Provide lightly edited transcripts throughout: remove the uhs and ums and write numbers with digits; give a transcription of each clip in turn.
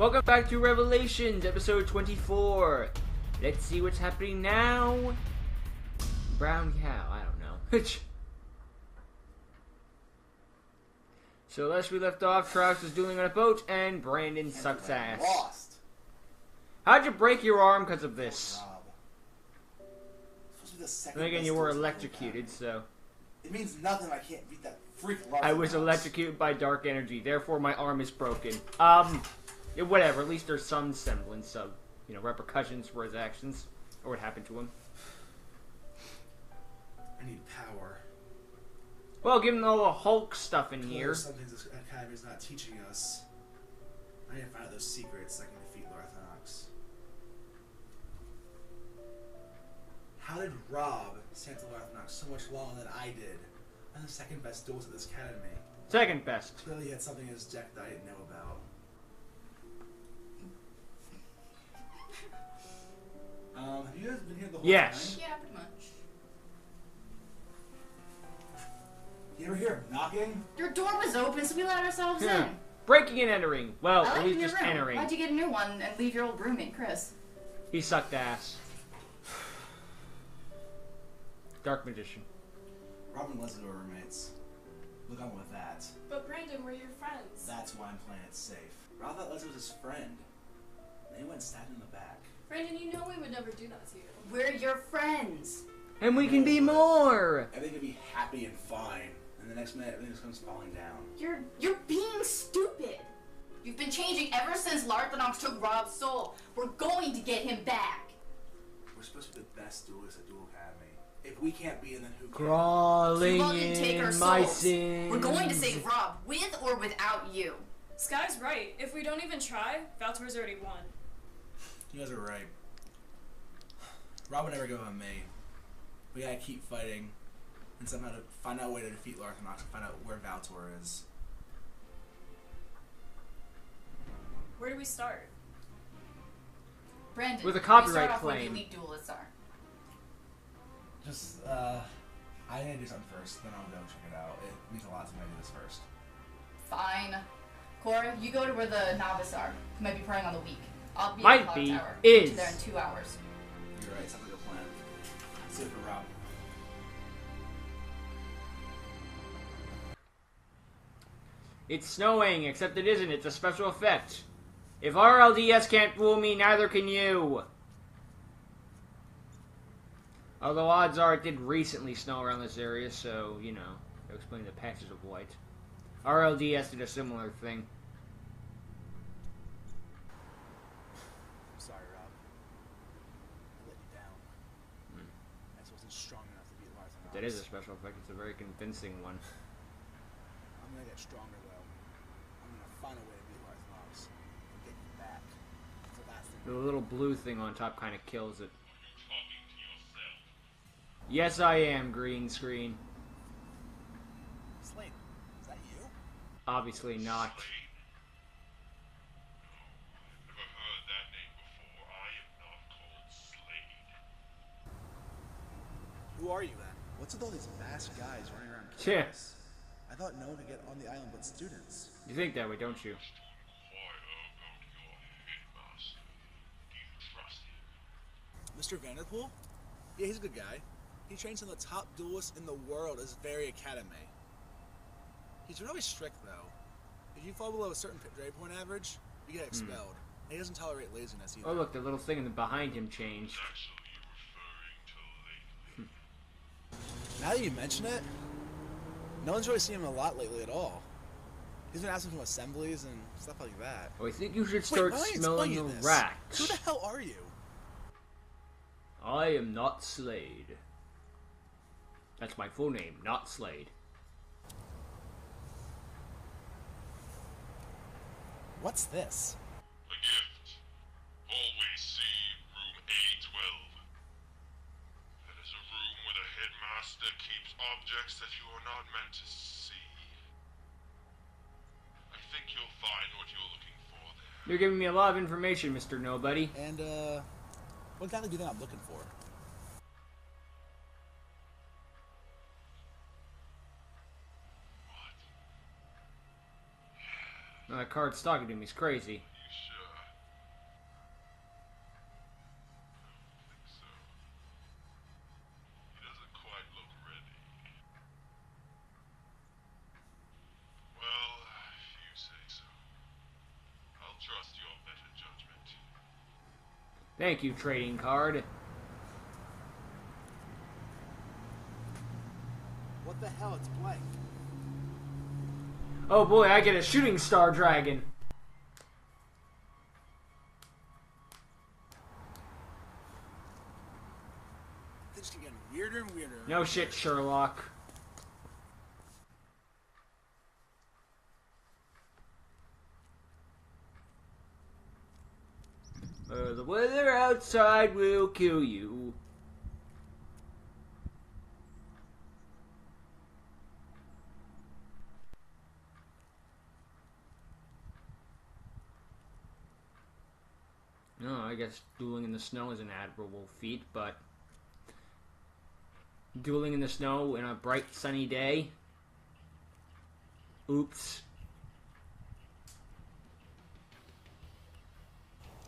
Welcome back to Revelations, episode 24. Let's see what's happening now. Brown cow, I don't know. So last we left off, Travis was dueling on a boat, and Brandon sucks ass. Lost. How'd you break your arm because of this? And And again, you were electrocuted, so... It means nothing if I can't beat that freak. I was electrocuted by dark energy, therefore my arm is broken. Yeah, whatever, at least there's some semblance of, you know, repercussions for his actions, or what happened to him. I need power. Well, given all the Hulk stuff in here... Some things this academy is not teaching us. I need to find out those secrets so I can defeat Orichalcos. How did Rob stand to Orichalcos so much longer than I did? I'm the second best duelist at this academy. Second best. Clearly he had something in his deck that I didn't know about. Have you guys been here the whole Yes. time? Yeah, pretty much. You ever hear him knocking? Your door was open, so we let ourselves Yeah. in. Breaking and entering. Well, I at like least your just room. entering. Why'd you get a new one and leave your old roommate, Chris? He sucked ass. Dark Magician. Rob and Leslie were roommates. Look on with that. But Brandon, we're your friends. That's why I'm playing it safe. Rob thought Leslie was his friend. They went and stabbed him in the back. Brandon, you know we would never do that to you. We're your friends. And we can be more! Everything could be happy and fine. And the next minute, everything just comes falling down. You're being stupid. You've been changing ever since Larthanox took Rob's soul. We're going to get him back. We're supposed to be the best duelists at Duel Academy. If we can't be, then who can? Crawling You didn't take our in my souls. sins. We're going to save Rob, with or without you. Sky's right. If we don't even try, Valtor's already won. You guys are right. Rob would never give up on me. We gotta keep fighting and somehow to find out a way to defeat Larthanox and find out where Valtor is. Where do we start? Brandon, With a we copyright start off where the claim. elite duelists are. Just, I need to do something first, then I'll go check it out. It means a lot to me to do this first. Fine. Cora, you go to where the novice are, who might be preying on the weak. I'll be Might at the be, clock tower. is. Get there in 2 hours. You're right, sounds like a plan. Let's do it for Rob. It's snowing, except it isn't. It's a special effect. If RLDS can't fool me, neither can you. Although odds are it did recently snow around this area, so, you know, that explains the patches of white. RLDS did a similar thing. Sorry, Rob. I let you down. I just wasn't strong enough to beat Larthanox. That is a special effect. It's a very convincing one. I'm gonna get stronger, though. I'm gonna find a way to beat Larthanox and get you back. That's the last thing. The little blue thing on top kind of kills it. Yes, I am, green screen. Slade, is that you? Obviously not. Never heard that name before. I am not called Slade. Who are you, then? What's with all these masked guys running around Yeah. campus? I thought no one could get on the island but students. You think that way, don't you? Inquire about your headmaster. Do you trust him? Mr. Vanderpool? Yeah, he's a good guy. He trains some of the top duelists in the world at his very academy. He's really strict, though. If you fall below a certain grade point average, you get expelled. And he doesn't tolerate laziness either. Oh, look, the little thing in the behind him changed. Actually referring to lately. Now that you mention it, no one's really seen him a lot lately at all. He's been absent from assemblies and stuff like that. Oh, I think you should start why don't I smelling explain the this? rats. Who the hell are you? I am not Slade. That's my full name, not Slade. What's this? A gift. Always see room A12. That is a room where the headmaster keeps objects that you are not meant to see. I think you'll find what you're looking for there. You're giving me a lot of information, Mr. Nobody. And, what exactly do you think I'm looking for? That card's talking to me. He's crazy. You sure? trust your better judgment. Thank you, trading card. What the hell? It's blank. Oh boy, I get a shooting star dragon. Things keep getting weirder and weirder. No shit, Sherlock. The weather outside will kill you. No, I guess dueling in the snow is an admirable feat, but dueling in the snow in a bright sunny day? Oops.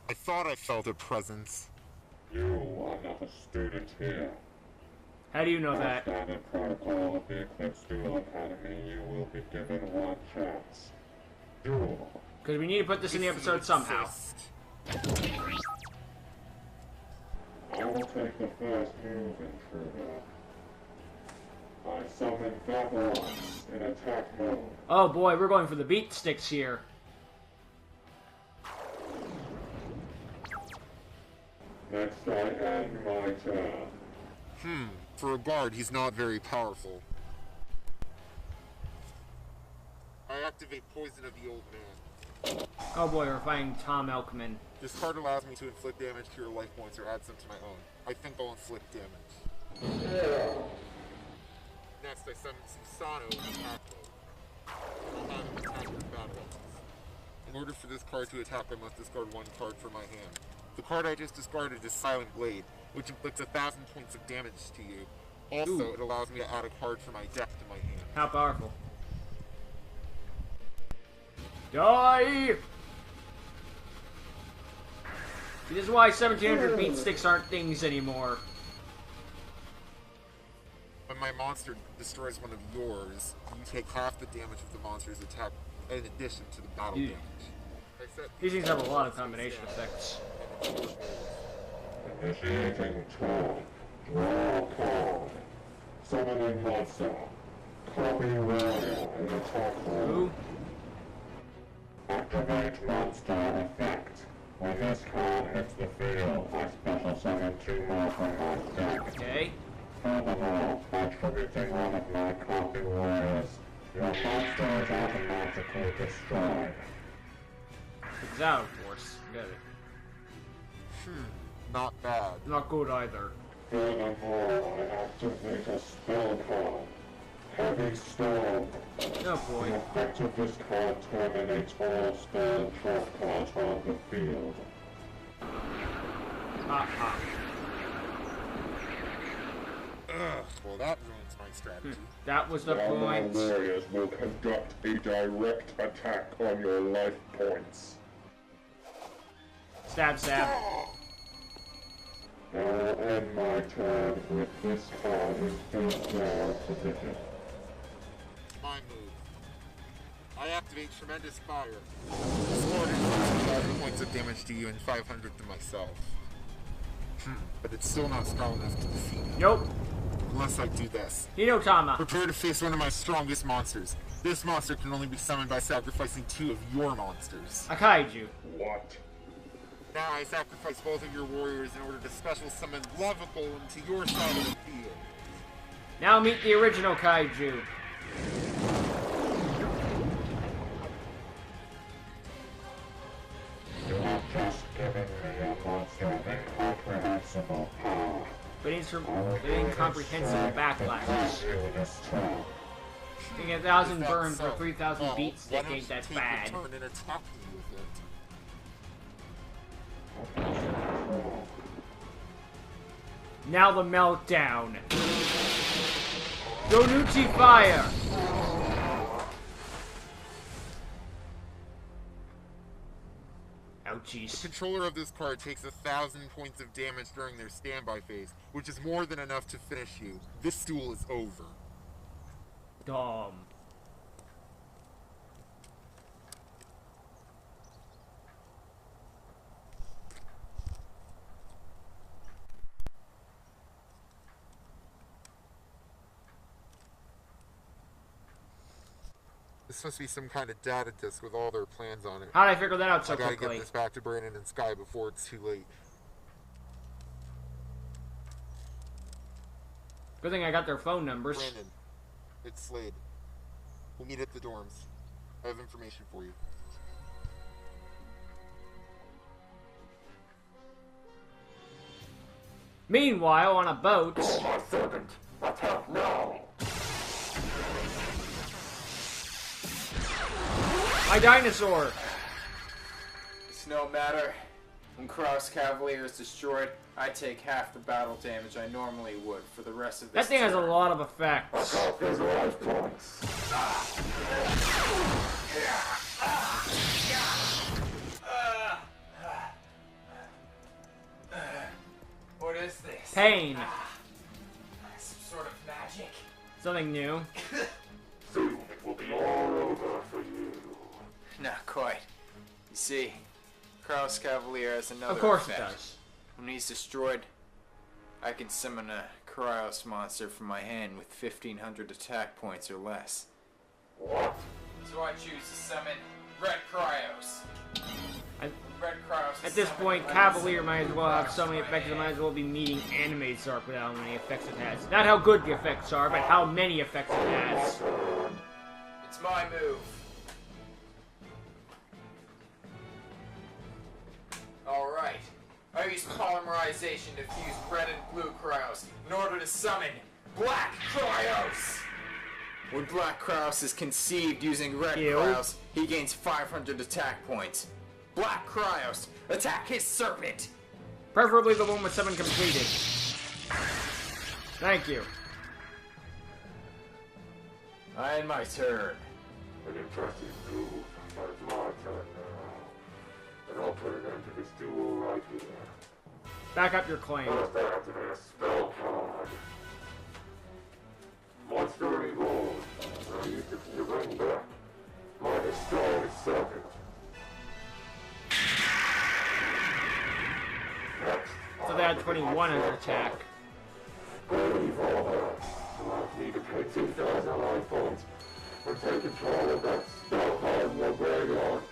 I thought I felt a presence. You are not a student here. How do you know that? Standard protocol of the Eclipse Duel Academy, you will be given one chance. Duel. Because we need to put this in the episode somehow. I will take the first move, intruder. I summon Babylons in attack mode. Oh boy, we're going for the beat sticks here. Next, I end my turn. For a guard, he's not very powerful. I activate Poison of the Old Man. Oh boy, we're fighting Tom Elkman. This card allows me to inflict damage to your life points or add some to my own. I think I'll inflict damage. Next, I summon Susano in attack mode. I'll have him attack with battle weapons. In order for this card to attack, I must discard one card from my hand. The card I just discarded is Silent Blade, which inflicts 1,000 points of damage to you. Also, it allows me to add a card from my deck to my hand. How powerful. Die! See, this is why 1700 beat sticks aren't things anymore. When my monster destroys one of yours, you take half the damage of the monster's attack in addition to the battle damage. These things have a lot of combination effects. Initiating turn. Draw a card. Summoning monster. Copy royal in attack mode. Ooh. Activate monster effect. When this card hits the field, I special summon 2 more from my deck. Okay. Furthermore, by tributing one of my copy warriors, your monster is automatically destroyed. It's out, of course. Got it. Not bad. Not good either. Furthermore, I activate a spell card. Heavy Storm. Oh The boy. effect of this card terminates all spell and trap cards on the field. Ha Well, that ruins my strategy. That was the Now my point. warriors will conduct a direct attack on your life points. Stab, stab. I will end my turn with this card in face down position. My move. I activate Tremendous Fire. This card inflicts 5 points of damage to you and 500 to myself. But it's still not strong enough to defeat me. Nope. Unless I do this. Hinotama. Prepare to face one of my strongest monsters. This monster can only be summoned by sacrificing 2 of your monsters. A kaiju. What? Now I sacrifice both of your warriors in order to special summon Levicle into your side of the field. Now meet the original kaiju. You have just given me a monster of incomprehensible power. But incomprehensible backlash. You this turn. Getting 1,000 Is that burn so? for 3,000 Well, beats why stick don't ain't you that take bad. your turn and attack me with it? Now the meltdown. Donucci fire! The Ouchies. controller of this card takes 1,000 points of damage during their standby phase, which is more than enough to finish you. This duel is over. Dumb. This must be some kind of data disk with all their plans on it. How did I figure that out so I gotta quickly? get this back to Brandon and Sky before it's too late. Good thing I got their phone numbers. Brandon, it's Slade. We'll meet at the dorms. I have information for you. Meanwhile, on a boat... My servant, attack now! My dinosaur! It's no matter. When Kraus Cavalier is destroyed, I take half the battle damage I normally would for the rest of this That thing has a turn. lot of effects. Attack his life points! What is this? Pain. Some sort of magic? Something new. Soon it will be all over for you. Not quite. You see, Kraus Cavalier has another Of course effect. it does. When he's destroyed, I can summon a Kryos monster from my hand with 1,500 attack points or less. What? So I choose to summon Red Kryos. Red Kryos. At this point, Cavalier might as well have so many effects, it might as well be meeting Animated Zark with how many effects it has. Not how good the effects are, but how many effects it has. It's my move. Alright. I use polymerization to fuse red and blue Kryos in order to summon Black Kryos! When Black Kryos is conceived using red Ew. Kryos, he gains 500 attack points. Black Kryos, attack his serpent! Preferably the one with 7 completed. Thank you. I end my turn. An impressive move, but it's my turn now. And I'll put an end to this duel right here. Back up your claim. First I activate a spell card. Monster reborn. I use it to bring back my destroyed serpent. Next, So they had 21 under attack. Brave all that. I need to pay 2,000 life points for take control of that spell card in the graveyard.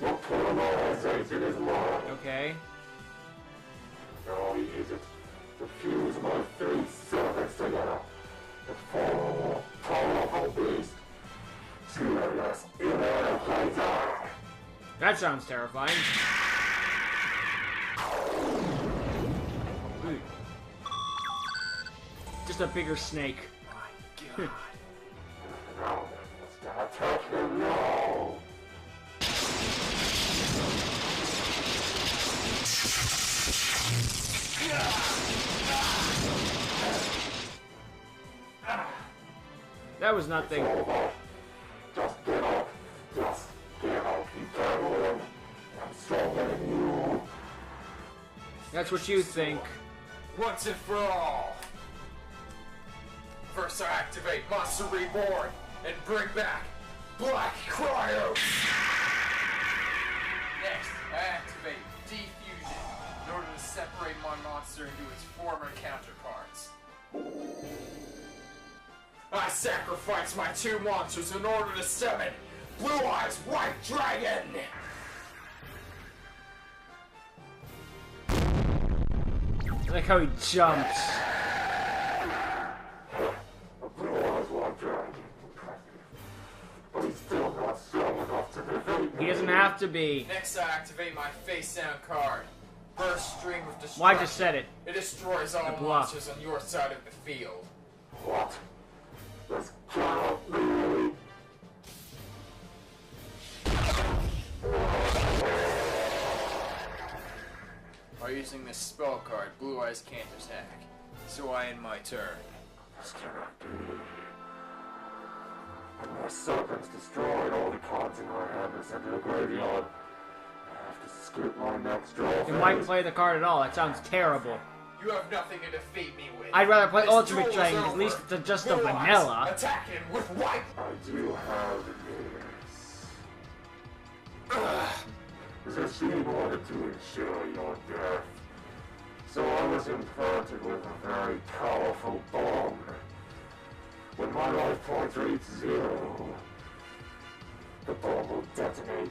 We'll put him on his in his mind. Okay. Now I'll use it to fuse my 3 serpents together to form a powerful beast. Serious Eradicator! That sounds terrifying. Ooh. Just a bigger snake. My God. Now, let's attack him now! That was nothing. Just get up! Just get up, you can win! I'm stronger than you! That's what you think. Once and for all. First I activate Monster Reborn and bring back Black Kryos. Next, I activate Defusion in order to separate my monster into its former counterparts. I sacrifice my 2 monsters in order to summon Blue Eyes White Dragon. I like how he jumps. A blue-eyes white dragon. Impressive. But he's still not strong enough to defeat me. He doesn't have to be. Next, I activate my face down card. Burst Stream of Destruction. Well, I just said it. It destroys all The bluff. monsters on your side of the field. What? This cannot be. By using this spell card, Blue Eyes can't attack. So I end my turn. This cannot be. When my serpents destroyed all the cards in my hand and sent to the graveyard, I have to skip my next draw. You might play the card at all. That sounds terrible. You have nothing to defeat me with. I'd rather play This Ultimate duel is Dragon, 'cause at over. least it's just a Blue Eyes, vanilla. Attack him with white. I do have this. The she wanted to ensure your death. So I was implanted with a very powerful bomb. When my life points reach 0, the bomb will detonate,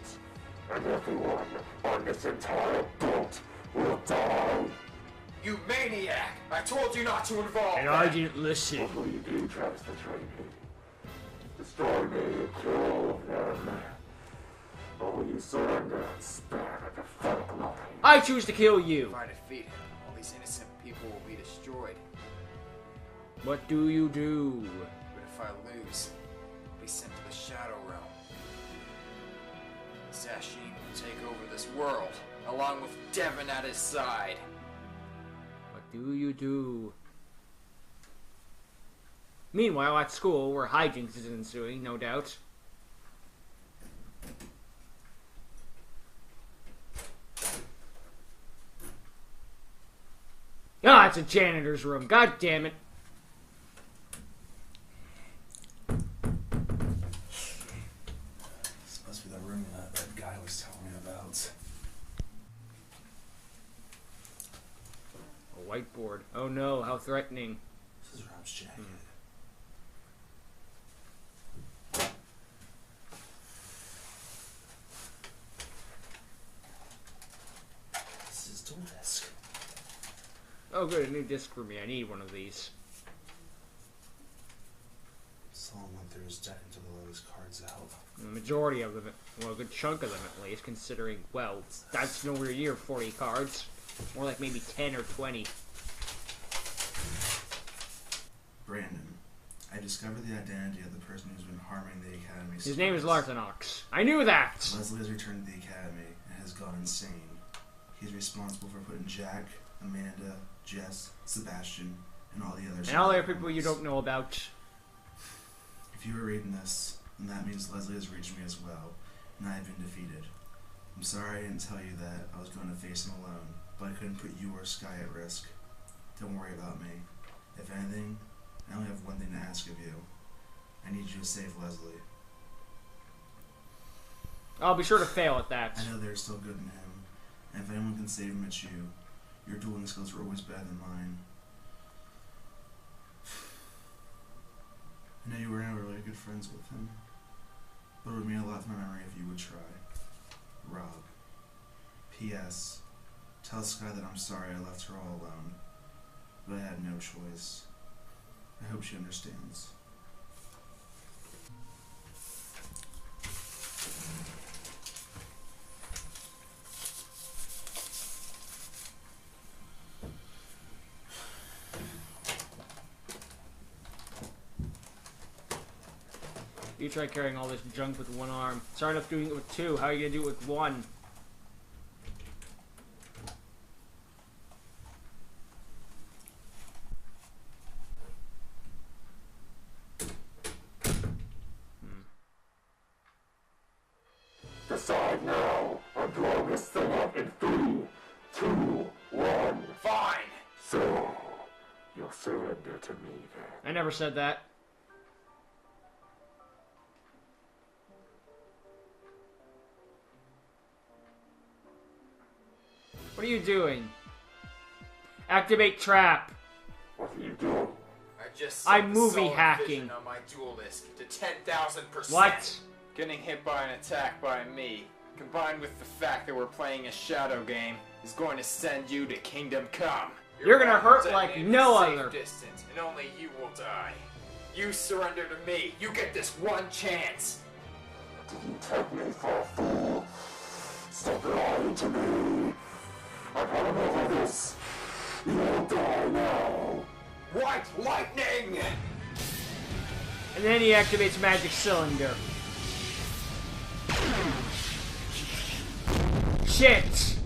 and everyone on this entire boat will die. You maniac! I told you not to involve And them. I didn't listen. What will you do, Travis the Trainee? Destroy me, kill all of them? Or will you surrender and spare the pathetic line? I choose to kill you. If I defeat him, all these innocent people will be destroyed. What do you do? But if I lose, I'll be sent to the Shadow Realm. Sasheen will take over this world, along with Devon at his side. What do you do? Meanwhile, at school, where hijinks is ensuing, no doubt. Ah, it's a janitor's room. God damn it. This must be the room that guy was telling me about. A whiteboard. Oh no, how threatening. This is Rob's jacket. This is his dual disc. Oh good, a new disc for me. I need one of these. Someone went through his deck and took all of his cards out. The majority of them, well, a good chunk of them at least, considering, well, that's nowhere near 40 cards. More like maybe 10 or 20. Brandon, I discovered the identity of the person who's been harming the Academy. His name is Larthenox. I knew that! Leslie has returned to the Academy and has gone insane. He's responsible for putting Jack, Amanda, Jess, Sebastian, and all the others. And all the other people you don't know about. If you were reading this, then that means Leslie has reached me as well, and I have been defeated. I'm sorry I didn't tell you that I was going to face him alone, but I couldn't put you or Sky at risk. Don't worry about me. If anything, I only have one thing to ask of you. I need you to save Leslie. I'll be sure to fail at that. I know there's still good in him, and if anyone can save him, it's you. Your dueling skills are always better than mine. I know you were never really good friends with him, but it would mean a lot to my memory if you would try. Rob. P.S. Tell Sky that I'm sorry I left her all alone, but I had no choice. I hope she understands. You try carrying all this junk with one arm. It's hard enough doing it with two. How are you gonna do it with one? Decide now. I'm blowing this thing up in 3, 2, 1. Fine! So, you'll surrender to me then. I never said that. What are you doing? Activate trap. What are you doing? I just I'm set the movie solid hacking. vision on my dual disc to 10,000%. What? Getting hit by an attack by me, combined with the fact that we're playing a shadow game, is going to send you to Kingdom Come. You're gonna hurt You're like detonated no at a safe other. distance, and only you will die. You surrender to me. You get this one chance. Did you take me for a fool? Stop lying to me. I've had enough of this. You will die now. White lightning! And then he activates magic cylinder. Shit!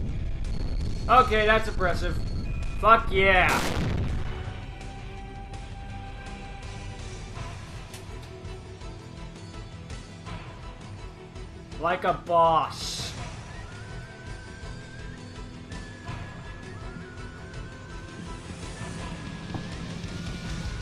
Okay, that's impressive. Fuck yeah! Like a boss.